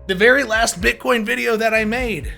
The very last Bitcoin video that I made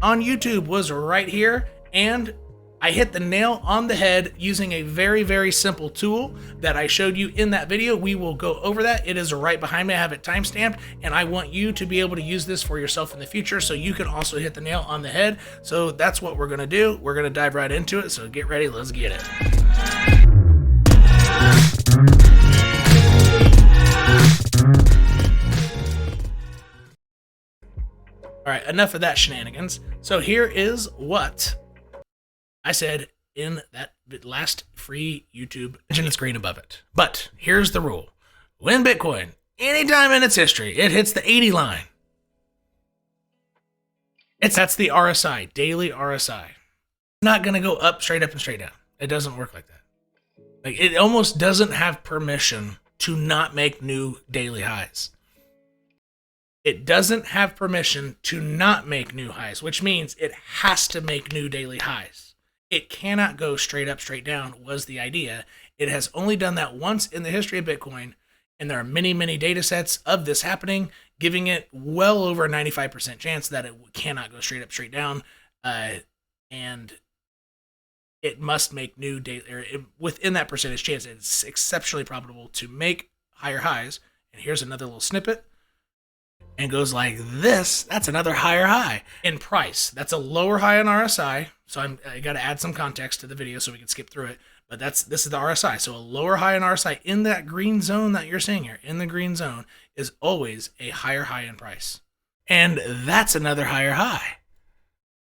on YouTube was right here, and I hit the nail on the head using a very, very simple tool that I showed you in that video. We will go over that. It is right behind me. I have it timestamped, and I want you to be able to use this for yourself in the future so you can also hit the nail on the head. So that's what we're going to do. We're going to dive right into it. So get ready. Let's get it. All right, enough of that shenanigans. So here is what I said in that last free YouTube, and it's green above it. But here's the rule. When Bitcoin, anytime in its history, it hits the 80 line, that's the RSI, daily RSI. It's not going to go up, straight up, and straight down. It doesn't work like that. Like, it almost doesn't have permission to not make new daily highs. It doesn't have permission to not make new highs, which means it has to make new daily highs. It cannot go straight up, straight down, was the idea. It has only done that once in the history of Bitcoin, and there are many, many data sets of this happening, giving it well over a 95% chance that it cannot go straight up, straight down, and it must make new daily, or within that percentage chance, it's exceptionally probable to make higher highs. And here's another little snippet. And goes like this. That's another higher high in price. That's a lower high on RSI. So I got to add some context to the video so we can skip through it. But this is the RSI. So a lower high in RSI in that green zone that you're seeing here, in the green zone, is always a higher high in price. And that's another higher high.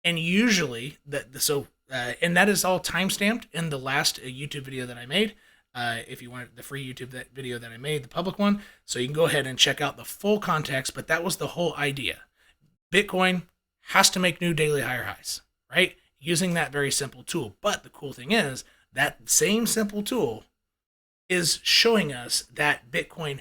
And usually and that is all timestamped in the last YouTube video that I made. If you want the free YouTube video that I made, the public one, so you can go ahead and check out the full context, but that was the whole idea. Bitcoin has to make new daily higher highs, right? Using that very simple tool. But the cool thing is that same simple tool is showing us that Bitcoin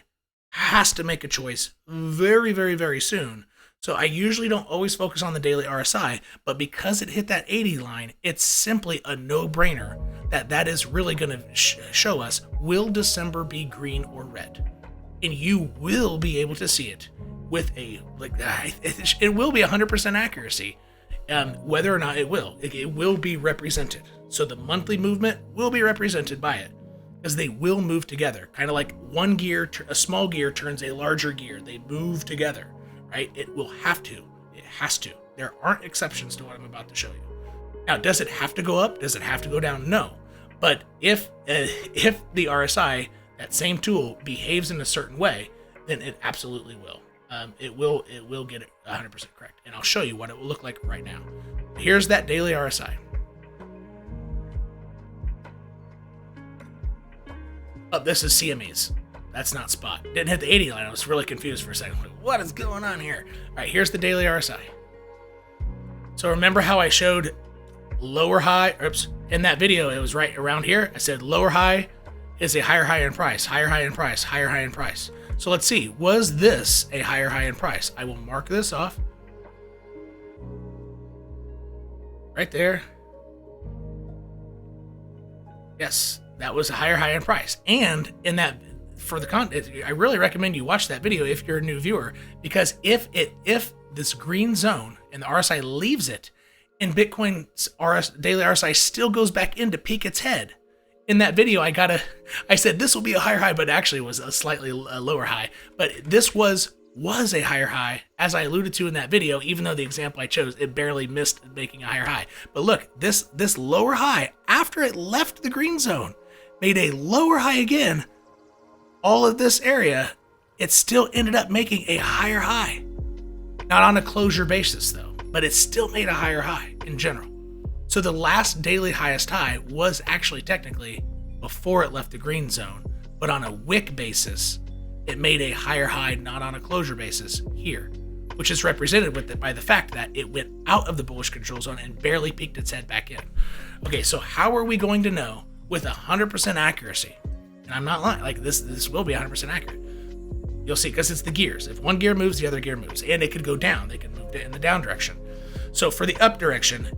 has to make a choice very, very, very soon. So I usually don't always focus on the daily RSI, but because it hit that 80 line, it's simply a no-brainer that is really going to show us, will December be green or red? And you will be able to see it with it will be 100% accuracy, whether or not it will be represented. So the monthly movement will be represented by it, because they will move together. Kind of like one gear, a small gear turns a larger gear. They move together, right? It will have to. It has to. There aren't exceptions to what I'm about to show you. Now, does it have to go up? Does it have to go down? No. But if the RSI, that same tool, behaves in a certain way, then it absolutely will. It will get it 100% correct. And I'll show you what it will look like right now. Here's that daily RSI. Oh, this is CMEs. That's not spot. Didn't hit the 80 line. I was really confused for a second. Like, what is going on here? All right, here's the daily RSI. So remember how I showed lower high? Oops. In that video, it was right around here. I said lower high is a higher high in price, higher high in price, higher high in price. So let's see. Was this a higher high in price? I will mark this off. Right there. Yes, that was a higher high in price. And in that, for the content, I really recommend you watch that video if you're a new viewer, because if this green zone and the RSI leaves it, and Bitcoin's daily RSI still goes back in to peek its head. In that video, I said this will be a higher high, but actually was a slightly lower high. But this was a higher high, as I alluded to in that video, even though the example I chose, it barely missed making a higher high. But look, this lower high, after it left the green zone, made a lower high again. All of this area, it still ended up making a higher high. Not on a closure basis, though, but it still made a higher high in general. So the last daily highest high was actually technically before it left the green zone, but on a wick basis, it made a higher high, not on a closure basis here, which is represented by the fact that it went out of the bullish control zone and barely peeked its head back in. Okay, so how are we going to know with 100% accuracy? And I'm not lying, like this will be 100% accurate. You'll see, because it's the gears. If one gear moves, the other gear moves, and it could go down. They can move in the down direction. So for the up direction,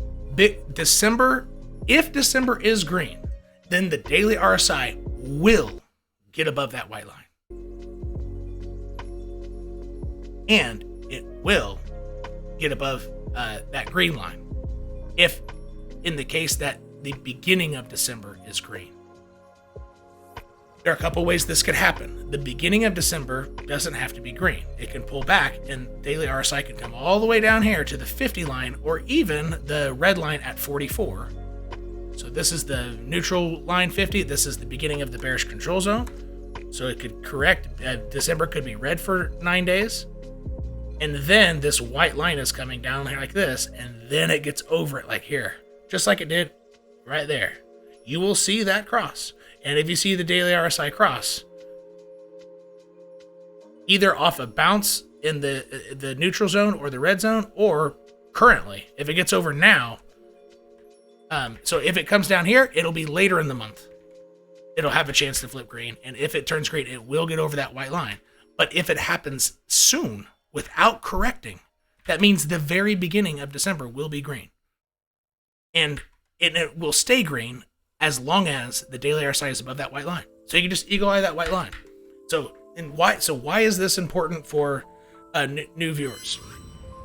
December, if December is green, then the daily RSI will get above that white line. And it will get above that green line. If in the case that the beginning of December is green. There are a couple ways this could happen. The beginning of December doesn't have to be green. It can pull back and daily RSI can come all the way down here to the 50 line or even the red line at 44. So this is the neutral line 50. This is the beginning of the bearish control zone. So it could correct. December could be red for 9 days. And then this white line is coming down here like this. And then it gets over it like here. Just like it did right there. You will see that cross. And if you see the daily RSI cross, either off a bounce in the neutral zone or the red zone, or currently, if it gets over now, so if it comes down here, it'll be later in the month. It'll have a chance to flip green. And if it turns green, it will get over that white line. But if it happens soon, without correcting, that means the very beginning of December will be green. And it will stay green as long as the daily RSI is above that white line. So you can just eagle eye that white line. So why is this important for new viewers?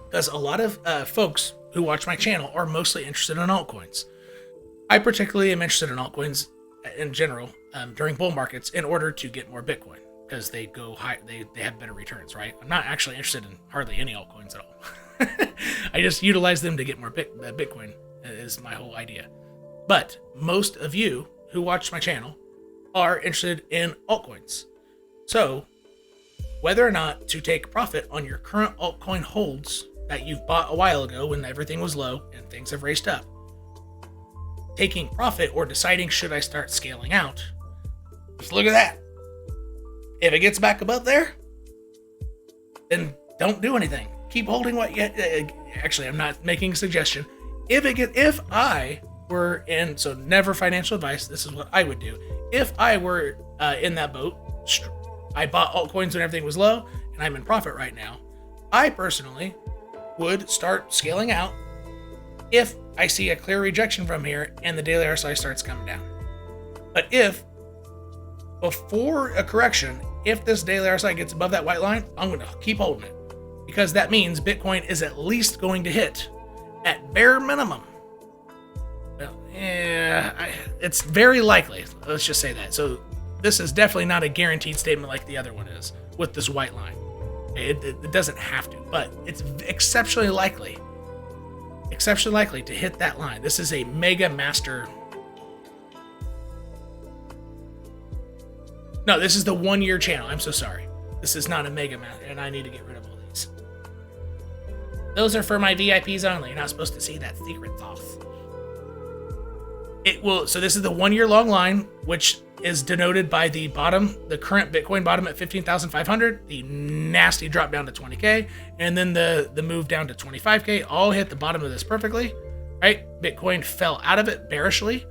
Because a lot of folks who watch my channel are mostly interested in altcoins. I particularly am interested in altcoins in general during bull markets in order to get more Bitcoin, because they go high, they have better returns, right? I'm not actually interested in hardly any altcoins at all. I just utilize them to get more Bitcoin is my whole idea. But most of you who watch my channel are interested in altcoins. So whether or not to take profit on your current altcoin holds that you've bought a while ago when everything was low and things have raced up, taking profit or deciding should I start scaling out, just look at that. If it gets back above there, then don't do anything. Keep holding what you actually, I'm not making a suggestion. If I were in, so never financial advice, this is what I would do. If I were in that boat, I bought altcoins when everything was low and I'm in profit right now, I personally would start scaling out if I see a clear rejection from here and the daily RSI starts coming down. But if before a correction, if this daily RSI gets above that white line, I'm going to keep holding it, because that means Bitcoin is at least going to hit at bare minimum. Well, yeah, it's very likely. Let's just say that. So this is definitely not a guaranteed statement like the other one is with this white line. It doesn't have to, but it's exceptionally likely to hit that line. This is a mega master. No, this is the 1 year channel. I'm so sorry. This is not a mega master, and I need to get rid of all these. Those are for my VIPs only. You're not supposed to see that secret sauce. It will. So this is the 1 year long line, which is denoted by the bottom, the current Bitcoin bottom at 15,500, the nasty drop down to 20K, and then the move down to 25K, all hit the bottom of this perfectly, right? Bitcoin fell out of it bearishly,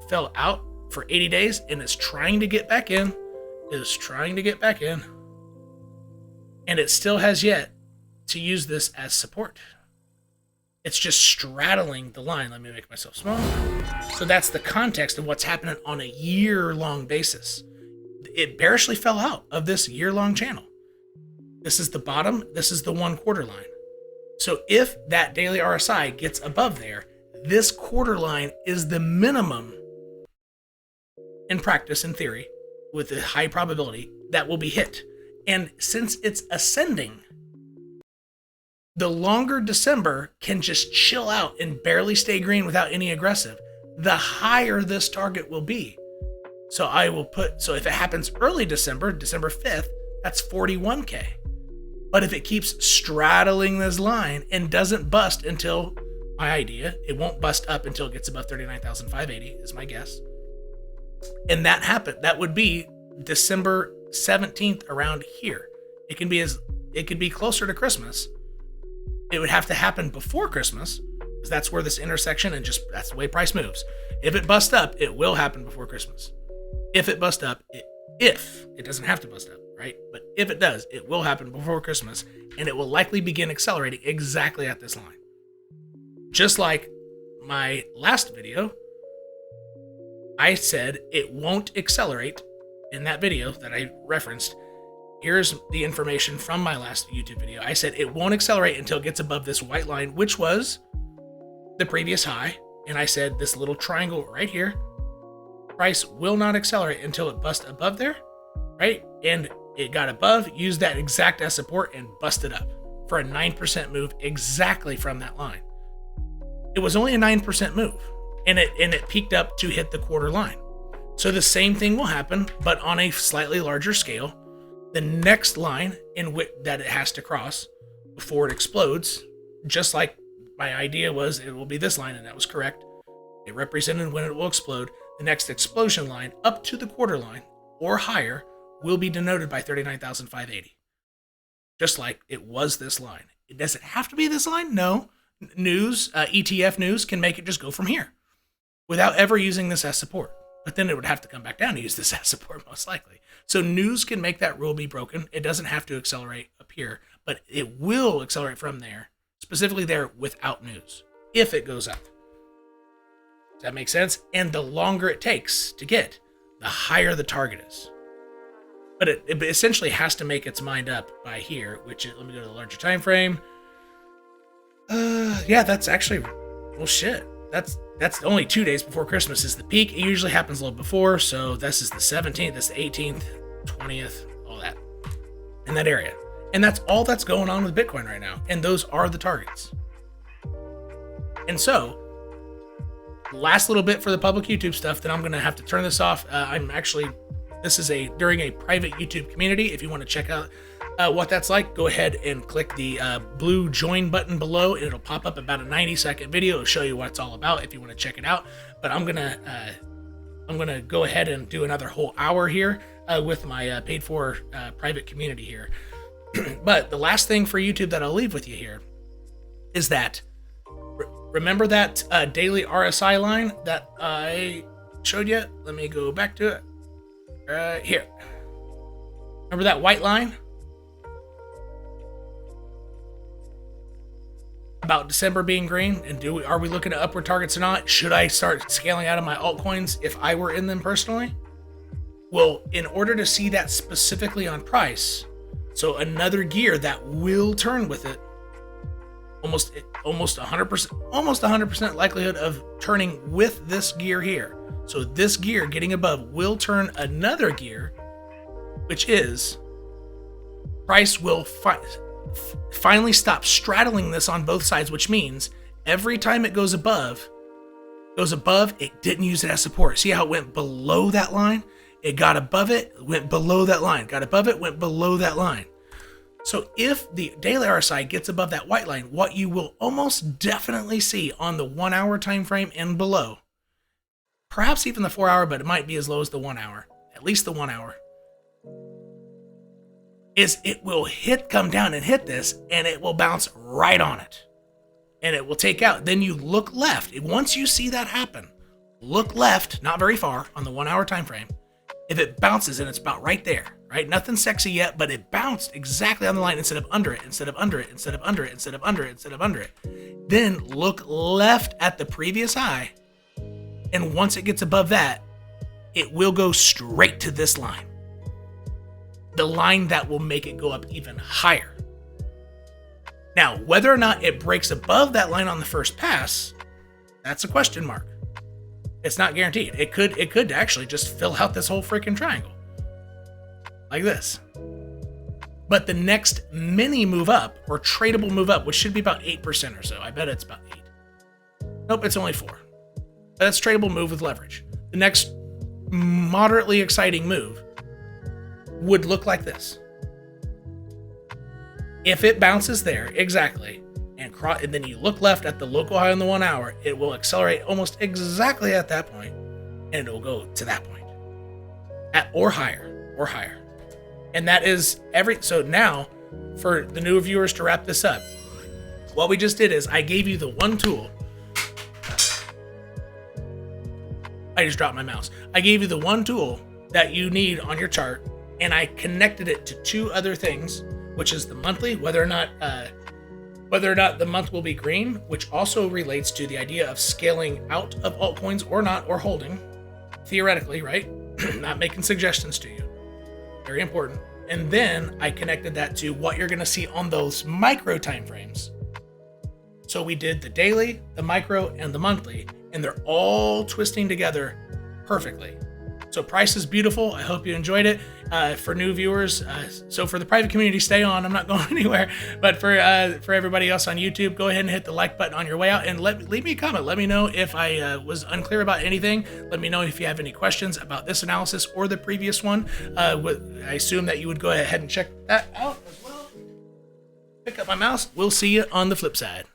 fell out for 80 days, and is trying to get back in, and it still has yet to use this as support. It's just straddling the line. Let me make myself small. So that's the context of what's happening on a year-long basis. It bearishly fell out of this year-long channel. This is the bottom. This is the 1 quarter line. So if that daily RSI gets above there, this quarter line is the minimum in practice, in theory, with a high probability that will be hit. And since it's ascending, the longer December can just chill out and barely stay green without any aggressive, the higher this target will be. So I will put, so if it happens early December, December 5th, that's 41K. But if it keeps straddling this line and doesn't bust until, my idea, it won't bust up until it gets above 39,580 is my guess. And that happened, that would be December 17th around here. It could be closer to Christmas. It would have to happen before Christmas, because that's where this intersection and just that's the way price moves. If it busts up, it will happen before Christmas. If it busts up, if it doesn't have to bust up, right? But if it does, it will happen before Christmas, and it will likely begin accelerating exactly at this line. Just like my last video, I said it won't accelerate in that video that I referenced here's the information from my last YouTube video. I said it won't accelerate until it gets above this white line, which was the previous high. And I said this little triangle right here, price will not accelerate until it busts above there, right? And it got above, used that exact as support and busted up for a 9% move exactly from that line. It was only a 9% move, and it peaked up to hit the quarter line. So the same thing will happen, but on a slightly larger scale. The next line that it has to cross before it explodes, just like my idea was, it will be this line, and that was correct. It represented when it will explode. The next explosion line up to the quarter line or higher will be denoted by 39,580. Just like it was this line. Does it have to be this line? No. News, ETF news can make it just go from here without ever using this as support. But then it would have to come back down to use this as support most likely. So news can make that rule be broken. It doesn't have to accelerate up here, but it will accelerate from there, specifically there without news, if it goes up. Does that make sense? And the longer it takes to get, the higher the target is. But it essentially has to make its mind up by here, which is, let me go to the larger time frame. Yeah, that's actually, well, shit. That's only 2 days before Christmas is the peak. It usually happens a little before, so this is the 17th, this is the 18th, 20th, all that, in that area. And that's all that's going on with Bitcoin right now. And those are the targets. And so, last little bit for the public YouTube stuff, then I'm going to have to turn this off. This is during a private YouTube community. If you want to check out what that's like, go ahead and click the blue join button below, and it'll pop up about a 90-second video. It'll show you what it's all about if you want to check it out. But I'm gonna go ahead and do another whole hour here with my paid for private community here. But the last thing for YouTube that I'll leave with you here is that remember that daily RSI line that I showed you? Let me go back to it. Here. Remember that white line? About December being green, and are we looking at upward targets or not? Should I start scaling out of my altcoins if I were in them personally? Well, in order to see that specifically on price, so another gear that will turn with it, almost 100% likelihood of turning with this gear here. So this gear getting above will turn another gear, which is price will finally stop straddling this on both sides, which means every time it goes above, it didn't use it as support. See how it went below that line? It got above it, went below that line. Got above it, went below that line. So if the daily RSI gets above that white line, what you will almost definitely see on the 1 hour time frame and below, perhaps even the 4 hour, but it might be as low as the 1 hour, at least the 1 hour, is it will come down and hit this, and it will bounce right on it. And it will take out. Then you look left. Once you see that happen, look left, not very far, on the 1 hour time frame. If it bounces and it's about right there, right? Nothing sexy yet, but it bounced exactly on the line instead of under it, instead of under it, instead of under it, instead of under it, instead of under it. Then look left at the previous high. And once it gets above that, it will go straight to this line. The line that will make it go up even higher. Now, whether or not it breaks above that line on the first pass, that's a question mark. It's not guaranteed. It could actually just fill out this whole freaking triangle. Like this. But the next mini move up, or tradable move up, which should be about 8% or so. I bet it's about 8. Nope, it's only 4. That's tradable move with leverage. The next moderately exciting move would look like this. If it bounces there, exactly, and then you look left at the local high on the 1 hour, it will accelerate almost exactly at that point, and it will go to that point. Or higher. And that is so now, for the new viewers to wrap this up, what we just did is I gave you the one tool. I just dropped my mouse. I gave you the one tool that you need on your chart, and I connected it to 2 other things, which is the monthly, whether or not the month will be green, which also relates to the idea of scaling out of altcoins or not, or holding, theoretically, right? Not making suggestions to you. Very important. And then I connected that to what you're going to see on those micro time frames. So we did the daily, the micro, and the monthly, and they're all twisting together perfectly. So price is beautiful. I hope you enjoyed it. For new viewers, so for the private community, stay on. I'm not going anywhere. But for everybody else on YouTube, go ahead and hit the like button on your way out and leave me a comment. Let me know if I was unclear about anything. Let me know if you have any questions about this analysis or the previous one. I assume that you would go ahead and check that out as well. Pick up my mouse. We'll see you on the flip side.